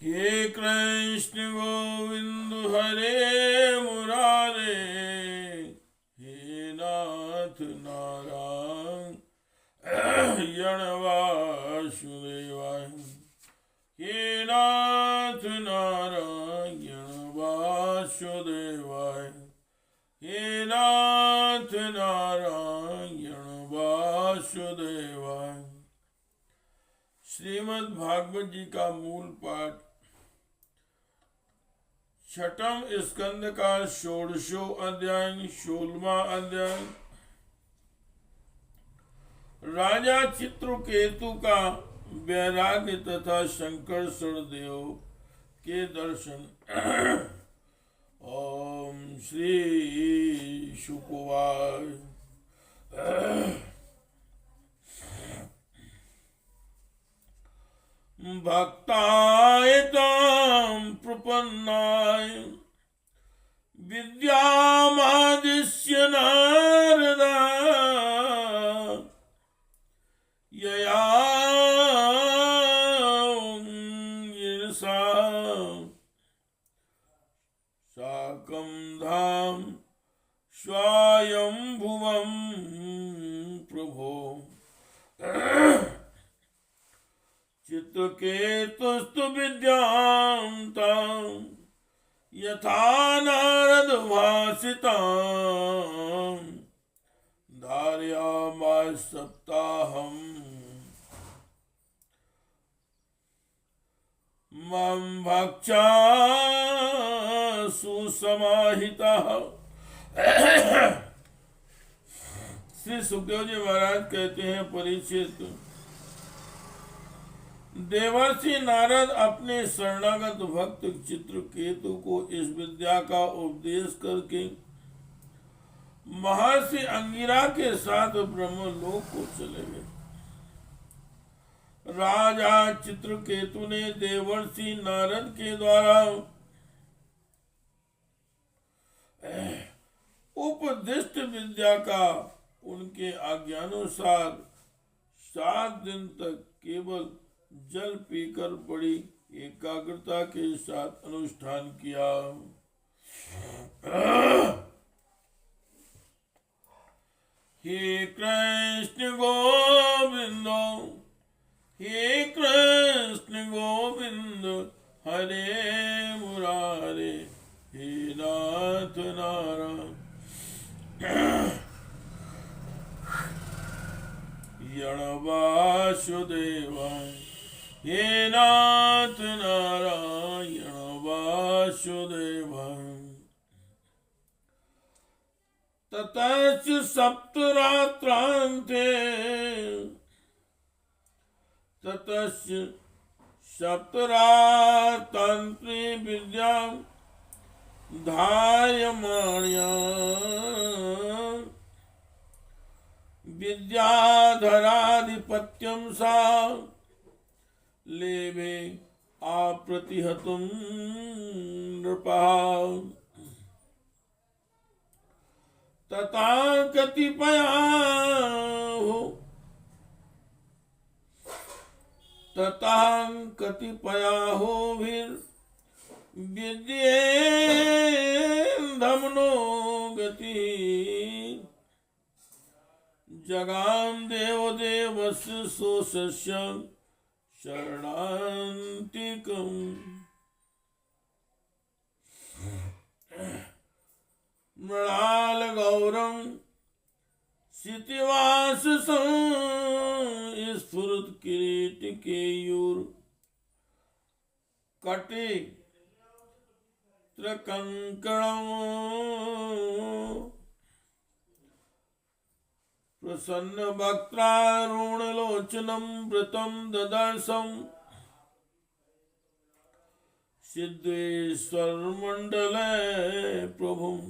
हे कृष्ण गोविंद हरे मुरारे, हे नाथ नारायण वासुदेवाय, हे नाथ नारायण वासुदेवाय, हे नाथ नारायण वासुदेवाय। श्रीमद् भागवत जी का मूल पाठ छठम स्कंद का षोडशो अध्याय 16वां अध्याय। राजा चित्रकेतु का वैराग्य तथा शंकरषण देव के दर्शन। ओम श्री शुकवाय। भक्ताय तां प्रपन्नाय विद्यामादिश्य नारदा, यया ईर्षा साकं धाम स्वायंभुवं प्रभो। चित्रकेतुस्तु विद्यां तां यथा नारद भाषितां, धारयामास सप्ताहम् मम भक्षा सुसमाहितः। श्री सुखदेव जी महाराज कहते हैं, परीक्षित, देवर्षि नारद अपने शरणागत भक्त चित्रकेतु को इस विद्या का उपदेश करके महर्षि अंगिरा के साथ ब्रह्मलोक को चले गए। राजा चित्रकेतु ने देवर्षि नारद के द्वारा उपदिष्ट विद्या का उनके आज्ञानुसार 7 दिन तक केवल जल पीकर बड़ी एकाग्रता के साथ अनुष्ठान किया। हे कृष्ण गोविंद, हे कृष्ण गोविंद हरे मुरारे, हे नाथ नारायण वासुदेवाय, हे नाथ नारायण वासुदेवाय। ततश्च सप्तरात्रान्ते, ततश्च सप्तरात्रान्ते विद्यां धार्यमाण्या विद्याधराधिपत्यं सा लेभे अप्रतिहतं नृपः। तथा कतिपयाहोभिर्विद्येन्दमनो गति, जगाम देवदेवस्य सोऽस्य शरणान्तिकम्। मृणाल गौरम क्षितिवाससं स्फुरत् किरीट केयूर कटे त्रकंकणम्। प्रसन्न वक्त्रारुणलोचनं वृतं ददर्शम्, सिद्धेश्वरमण्डले प्रभुम्।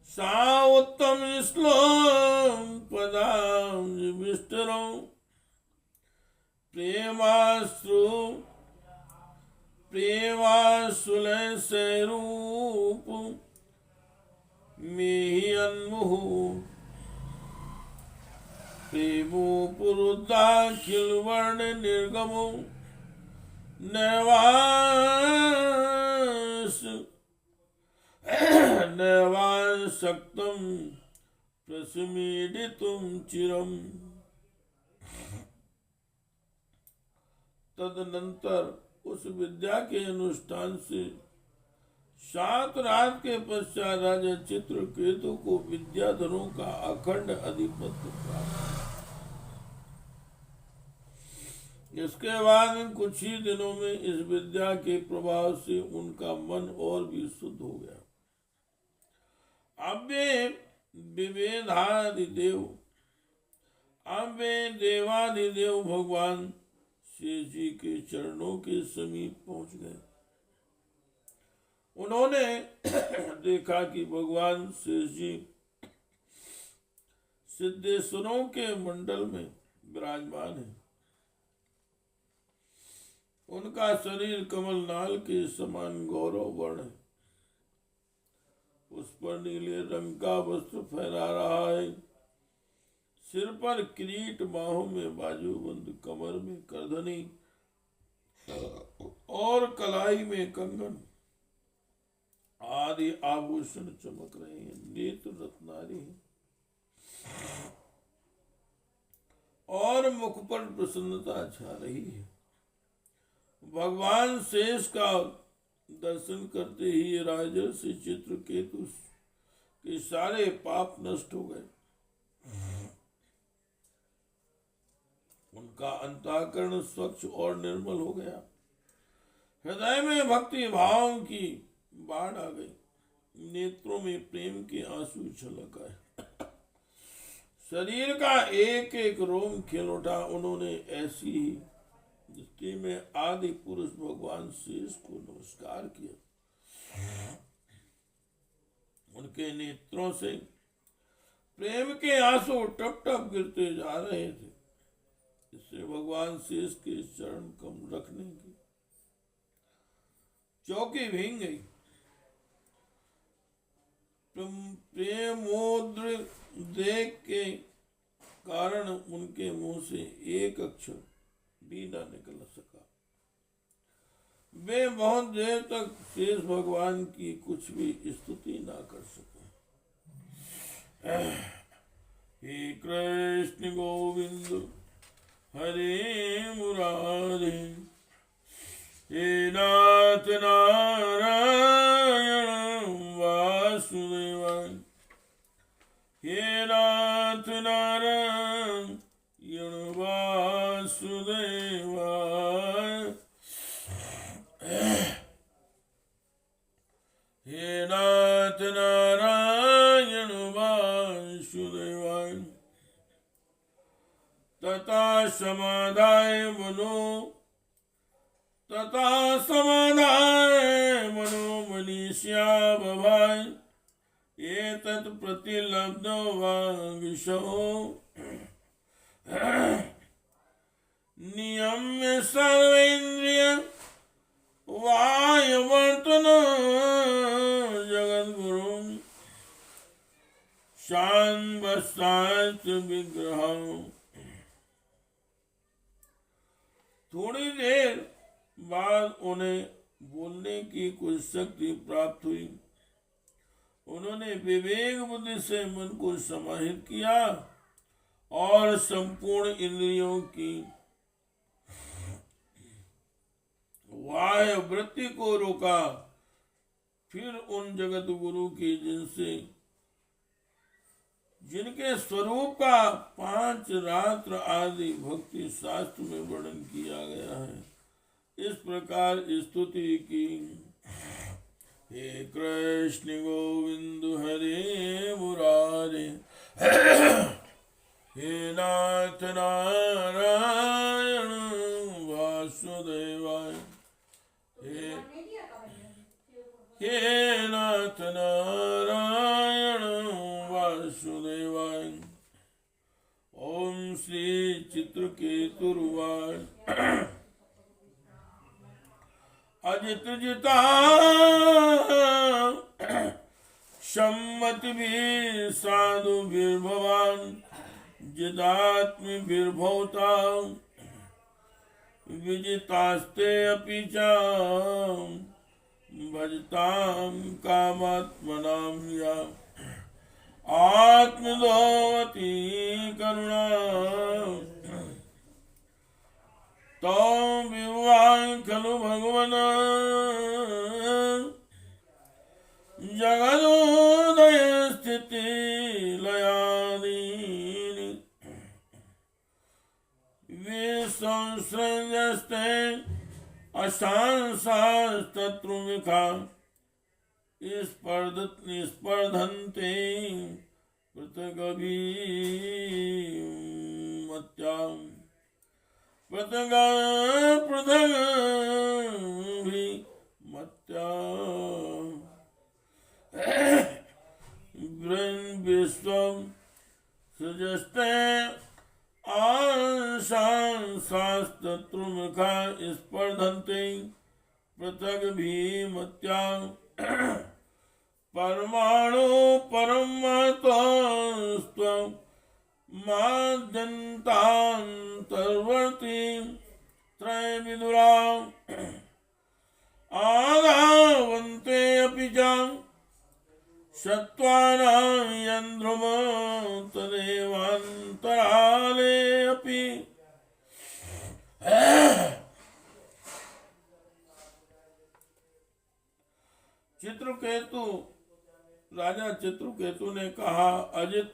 सा उत्तम श्लोक पदाब्जविष्टरौ, प्रेमाश्रुलयरूप मेहियन्मुहु। प्रेमो पुरुदाखिल वर्ण निर्गमो नैवास नैवासक्तं प्रशमीडितुं चिरम्। तदनंतर उस विद्या के अनुष्ठान से 7 रात के पश्चात राजा चित्रकेतु को विद्याधरों का अखंड अधिपत्य प्राप्त। इसके बाद कुछ ही दिनों में इस विद्या के प्रभाव से उनका मन और भी शुद्ध हो गया। अब वे देवादिदेव भगवान शेष जी के चरणों के समीप पहुंच गए। उन्होंने देखा कि भगवान शेष जी सिद्धेश्वरों के मंडल में विराजमान है। उनका शरीर कमल नाल के समान गौरव वर्ण है। उस पर नीले रंग का वस्त्र फहरा रहा है। सिर पर किरीट, बाहों में बाजूबंद, कमर में करधनी और कलाई में कंगन आदि आभूषण चमक रहे हैं। नेत्र रत्नारी हैं और मुख पर प्रसन्नता छा रही है। भगवान शेष का दर्शन करते ही राजर्षि चित्रकेतु के सारे पाप नष्ट हो गए। उनका अंतःकरण स्वच्छ और निर्मल हो गया। हृदय में भक्ति भाव की बाढ़ आ गई। नेत्रों में प्रेम के आंसू छलक आए। शरीर का एक एक रोम खिल उठा। उन्होंने ऐसी ही दृष्टि में आदि पुरुष भगवान शेष को नमस्कार किया। उनके नेत्रों से प्रेम के आंसू टप टप गिरते जा रहे थे। इससे भगवान शेष के चरण कम रखने की चौकी भींग गई। प्रेमोद्र देख के कारण उनके मुंह से एक अक्षर भी न निकल सका। वे बहुत देर तक शेष भगवान की कुछ भी स्तुति ना कर सके। हे कृष्ण गोविंद हरे मुरारे, हे नाथ नारायण वासुदेवाय, हे नाथ नारायण वासुदेवाय, हे नाथ नारायण वासुदेवाय। तथा समाधाय मनो मनीष्या बभाय, एतत् प्रतिलब्धो वागिशो नियम्य सर्वेन्द्रिय वायुवर्तन जगद्गुरु शान्वशास्त्र विग्रह। थोड़ी देर बाद उन्हें बोलने की कुछ शक्ति प्राप्त हुई। उन्होंने विवेक बुद्धि से मन को समाहित किया और संपूर्ण इंद्रियों की वाह्य वृत्ति को रोका। फिर उन जगत गुरु की जिनके स्वरूप का 5 रात्र आदि भक्ति शास्त्र में वर्णन किया गया है, इस प्रकार स्तुति की। हे कृष्ण गोविंद हरे मुरारे, हे नाथ नारायण वासुदेवाय, हे नाथ नारायण वासुदेवाय। ओम श्री चित्रकेतुर्वाय। अजित जिता सम्मति भी साधु भगवान जिदात्म भवता विजितास्ते अपि च भजतां कामात्मनां या आत्मदोवती करुणा तो विवाह खलु भगवन जगदोदय स्थिति लयादीनि विसंसृजस्ते अशांसास्तत्रुमिखा स्पर्धन्ते पृथगभिमत्याम् पृथगभिमत्याम् विश्वं सृजस्ते आशांसास्तत्रुमिखा स्पर्धन्ते पृथगभिमत्याम् परमाणु परमत्वस्त्वं माद्यन्तान्तर्वर्ती त्रयविदुराम् आधावन्ते अपि च सत्त्वानां यन्ध्रुम तदेवान्तराले अपि चित्रकेतु राजा चित्रकेतु ने कहा, अजित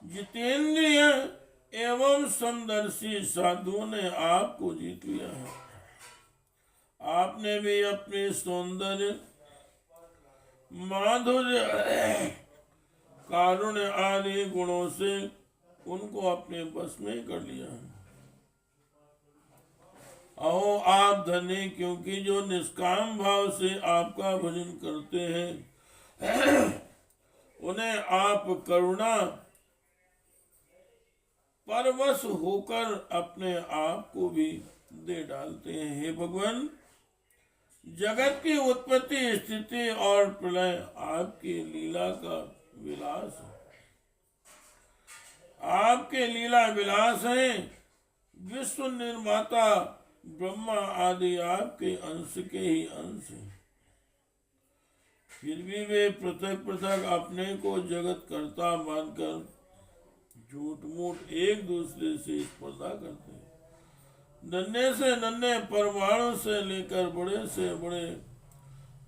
जितेंद्रिय एवं समदर्शी साधुओं ने आपको जीत लिया है। आपने भी अपने सौंदर्य, माधुर्य, कारुण्य आदि गुणों से उनको अपने बस में कर लिया है। अहो आप धन्य, क्योंकि जो निष्काम भाव से आपका भजन करते हैं उन्हें आप करुणा परवश होकर अपने आप को भी दे डालते हैं। हे भगवान, जगत की उत्पत्ति, स्थिति और प्रलय आपकी लीला का विलास है। आपके लीला विलास है। विश्व निर्माता ब्रह्मा आदि आपके अंश के ही अंश हैं। फिर भी वे पृथक पृथक अपने को जगत कर्ता मानकर झूठ मूठ एक दूसरे से स्पर्धा करते हैं। नन्हे से नन्हे परमाणु से लेकर बड़े से बड़े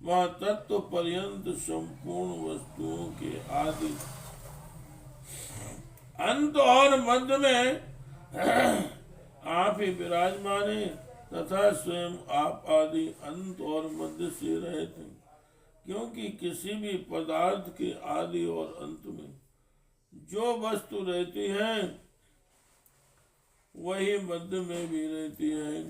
महातत्व पर्यंत संपूर्ण वस्तुओं के आदि अंत और मध्य में आप ही विराजमान हैं तथा स्वयं आप आदि अंत और मध्य से रहित हैं, क्योंकि किसी भी पदार्थ के आदि और अंत में जो वस्तु रहती है वही मध्य में भी रहती है।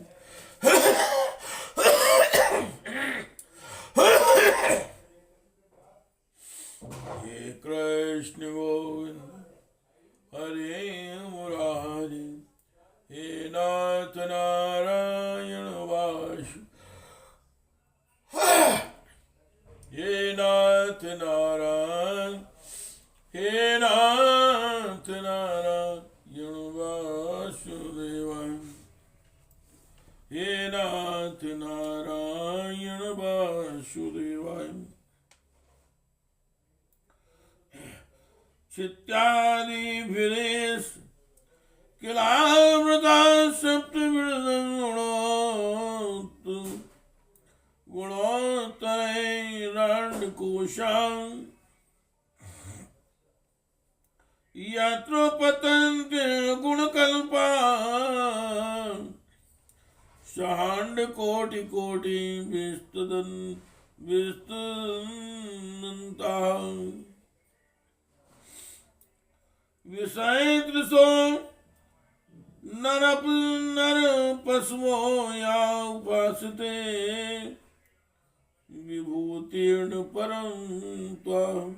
हे कृष्ण गोविंद हरे मुरारी, हे नाथ नारायण वासु, हे नाथ नारायण, हे नाथ नारायण वासुदेवाय, हे नाथ नारायण वासुदेवाय। चित्यादिभिरेष किलावृता सप्तविंशतिगुणोत् गुणोत्तरैरण्यकोशां यत्र पतन्ति गुणकल्पा सहाण्डकोटिकोटि विस्तृताः विषयदृशो नर पशवो या उपासते विभूतिर्न परं त्वम्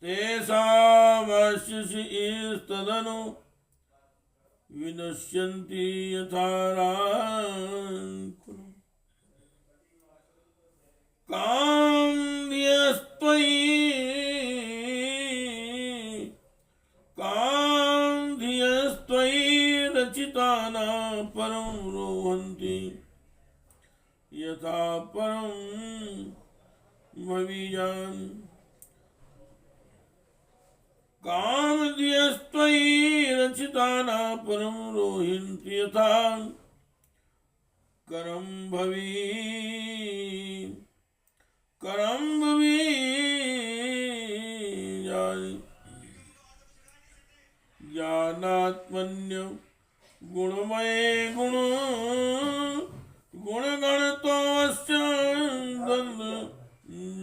तेषामशिषिस्तदनु विनश्यन्ति यथा राकुलम् काम्यस्त्वयि परम रोहन्ति यथा परम भविजान कामधियस्त्वयि रचिताना परम रोहिन्ति यथा करम भवी ज्ञानात्मन्य गुणमय गुण गुणगण तो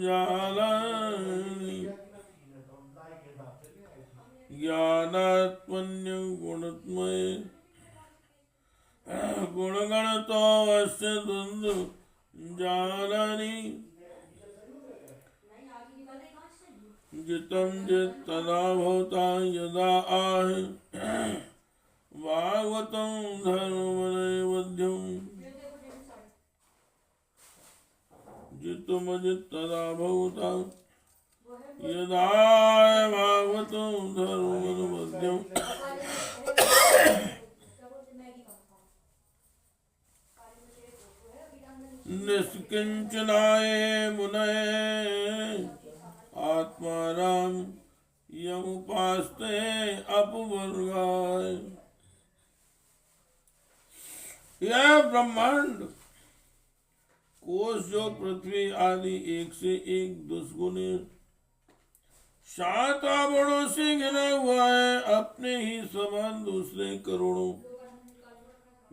जालानि ज्ञानात्मन्य गुणमय गुणगण तो द्वंद्व जालानि जितम जित तदा भवता यदा आह भागवतं धर्मवद्यम जितम जित तदा भवता यदा भागवतं धर्मवद्यम निष्किंचनाय मुनये आत्माराम यमुपास्ते अपवर्गाय। यह ब्रह्मांड कोश जो पृथ्वी आदि एक से एक 10 गुने 7 आवरणों से घिरा हुआ है, अपने ही समान दूसरे करोड़ों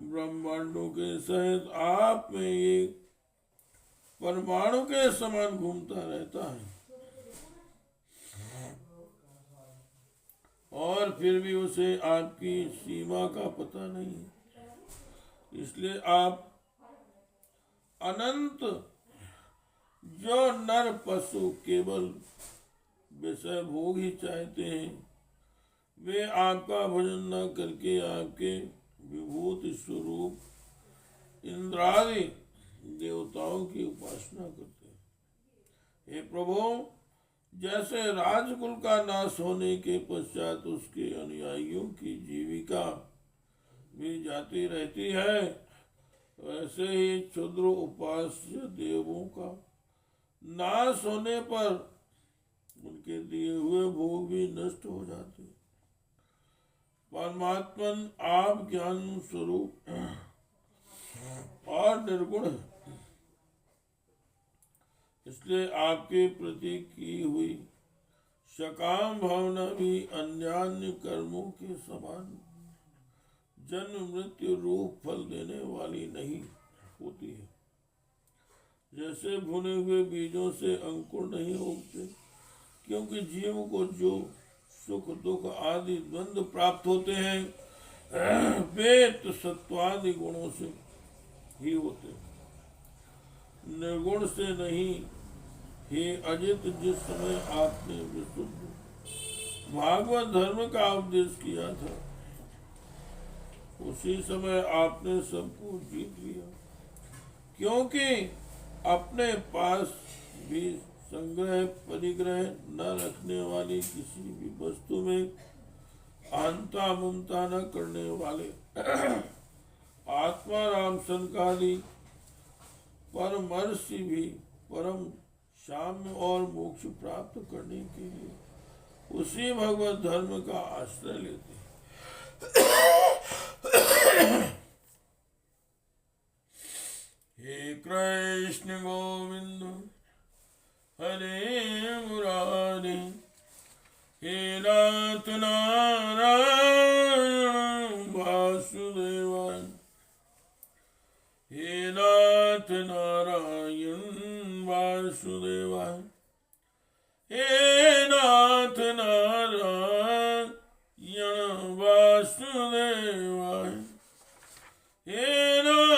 ब्रह्मांडों के सहित आप में एक परमाणु के समान घूमता रहता है, और फिर भी उसे आपकी सीमा का पता नहीं है। इसलिए आप अनंत जो नर पशु केवल विषय भोग ही चाहते हैं, वे आपका भजन न करके आपके विभूति स्वरूप इंद्रादि देवताओं की उपासना करते हैं। हे प्रभु, जैसे राजकुल का नाश होने के पश्चात उसके अनुयायियों की जीविका भी जाती रहती है, वैसे ही क्षुद्र उपास्य देवों का नाश होने पर उनके दिए हुए भोग भी नष्ट हो जाते हैं। परमात्मन आप ज्ञान स्वरूप और निर्गुण है, इसलिए आपके प्रति की हुई सकाम भावना भी अन्यान्य कर्मों के समान जन्म मृत्यु रूप फल देने वाली नहीं होती है। जैसे भुने हुए बीजों से अंकुर नहीं उगते, क्योंकि जीव को जो सुख दुख आदि द्वंद्व प्राप्त होते हैं वे तो सत्वादि गुणों से ही होते, निर्गुण से नहीं। हे अजित, जिस समय आपने विशुद्ध भागवत धर्म का उपदेश किया था, उसी समय आपने सबको जीत लिया, क्योंकि अपने पास भी संग्रह परिग्रह न रखने वाली, किसी भी वस्तु में अहंता ममता न करने वाले आत्मा राम संकाली परमर्षि भी परम साम्य और मोक्ष प्राप्त करने के लिए उसी भगवत धर्म का आश्रय लेते हैं। हे कृष्ण गोविंद हरे मुरारी, हे नाथ नारायण वासुदेवाय, हे नाथ नारायण वासुदेवाय, हे नाथ नारायण वासुदेवाय, हे नाथ